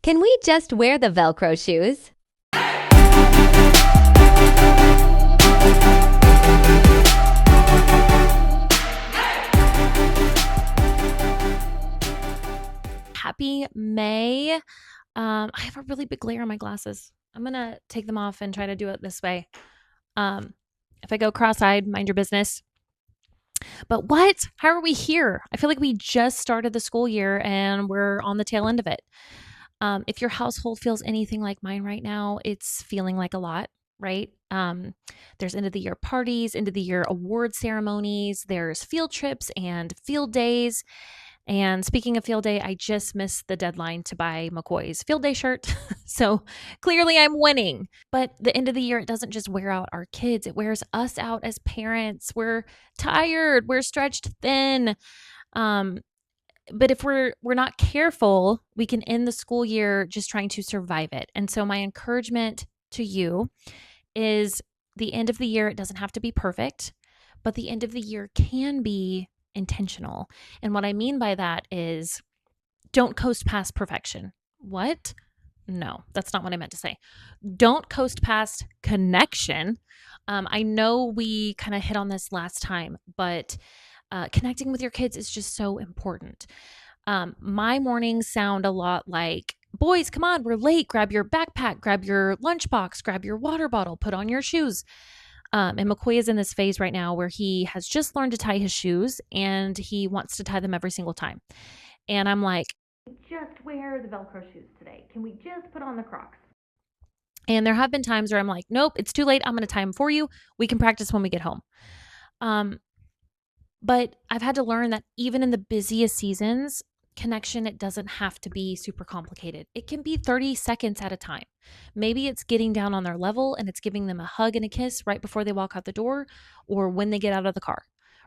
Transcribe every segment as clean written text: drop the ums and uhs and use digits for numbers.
Can we just wear the velcro shoes? Happy May. I have a really big glare on my glasses. I'm going to take them off and try to do it this way. If I go cross-eyed, mind your business. But what? How are we here? I feel like we just started the school year and we're on the tail end of it. If your household feels anything like mine right now, it's feeling like a lot, right? There's end of the year parties, end of the year award ceremonies, there's field trips and field days. And speaking of field day, I just missed the deadline to buy McCoy's field day shirt. So clearly I'm winning. But the end of the year, it doesn't just wear out our kids, it wears us out as parents. We're tired, we're stretched thin. But if we're not careful, we can end the school year just trying to survive it. And so my encouragement to you is the end of the year, it doesn't have to be perfect, but the end of the year can be intentional. And what I mean by that is don't coast past perfection. What? No, that's not what I meant to say. Don't coast past connection. I know we kind of hit on this last time, but connecting with your kids is just so important. My mornings sound a lot like, boys, come on, we're late. Grab your backpack, grab your lunchbox, grab your water bottle, put on your shoes. And McCoy is in this phase right now where he has just learned to tie his shoes and he wants to tie them every single time. And I'm like, just wear the Velcro shoes today. Can we just put on the Crocs? And there have been times where I'm like, nope, it's too late. I'm going to tie them for you. We can practice when we get home. But I've had to learn that even in the busiest seasons, connection, it doesn't have to be super complicated. It can be 30 seconds at a time. Maybe it's getting down on their level and it's giving them a hug and a kiss right before they walk out the door or when they get out of the car,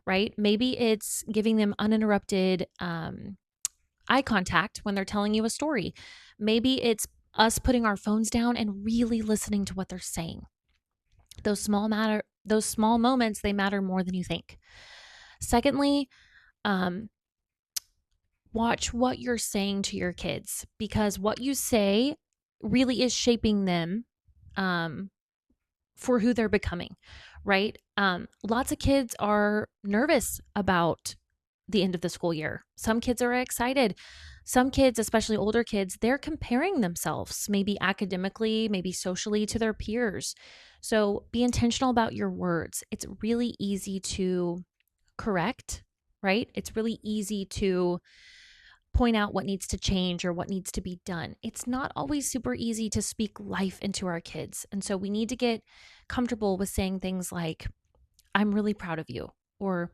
right? Maybe it's giving them uninterrupted eye contact when they're telling you a story. Maybe it's us putting our phones down and really listening to what they're saying. Those small moments, they matter more than you think. Secondly, watch what you're saying to your kids, because what you say really is shaping them for who they're becoming, right? Lots of kids are nervous about the end of the school year. Some kids are excited. Some kids, especially older kids, they're comparing themselves, maybe academically, maybe socially, to their peers. So be intentional about your words. It's really easy to correct, right? It's really easy to point out what needs to change or what needs to be done. It's not always super easy to speak life into our kids. And so we need to get comfortable with saying things like, I'm really proud of you, or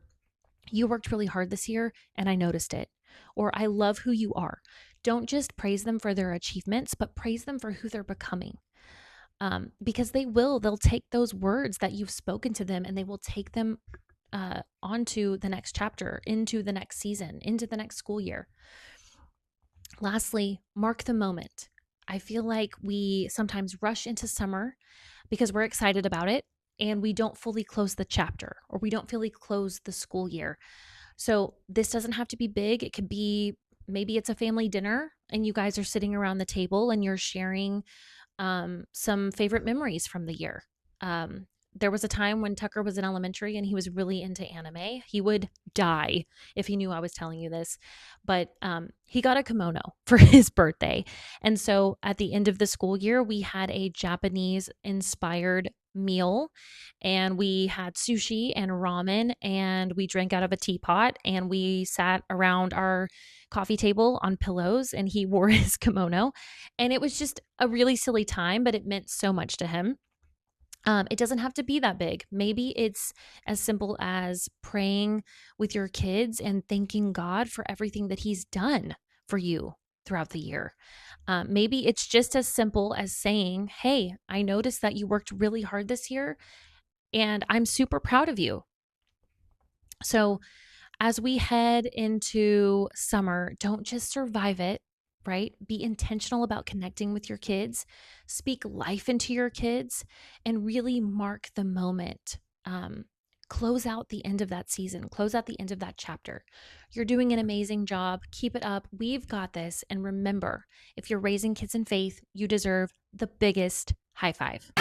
you worked really hard this year and I noticed it, or I love who you are. Don't just praise them for their achievements, but praise them for who they're becoming. Because they'll take those words that you've spoken to them and they will take them onto the next chapter, into the next season, into the next school year. Lastly, mark the moment. I feel like we sometimes rush into summer because we're excited about it and we don't fully close the chapter, or we don't fully close the school year. So this doesn't have to be big. It could be, maybe it's a family dinner and you guys are sitting around the table and you're sharing some favorite memories from the year. There was a time when Tucker was in elementary and he was really into anime. He would die if he knew I was telling you this, but he got a kimono for his birthday. And so at the end of the school year, we had a Japanese inspired meal and we had sushi and ramen and we drank out of a teapot and we sat around our coffee table on pillows and he wore his kimono. And it was just a really silly time, but it meant so much to him. It doesn't have to be that big. Maybe it's as simple as praying with your kids and thanking God for everything that He's done for you throughout the year. Maybe it's just as simple as saying, hey, I noticed that you worked really hard this year and I'm super proud of you. So as we head into summer, don't just survive it, right? Be intentional about connecting with your kids, speak life into your kids, and really mark the moment. close out the end of that season, close out the end of that chapter. You're doing an amazing job. Keep it up. We've got this. And remember, if you're raising kids in faith, you deserve the biggest high five.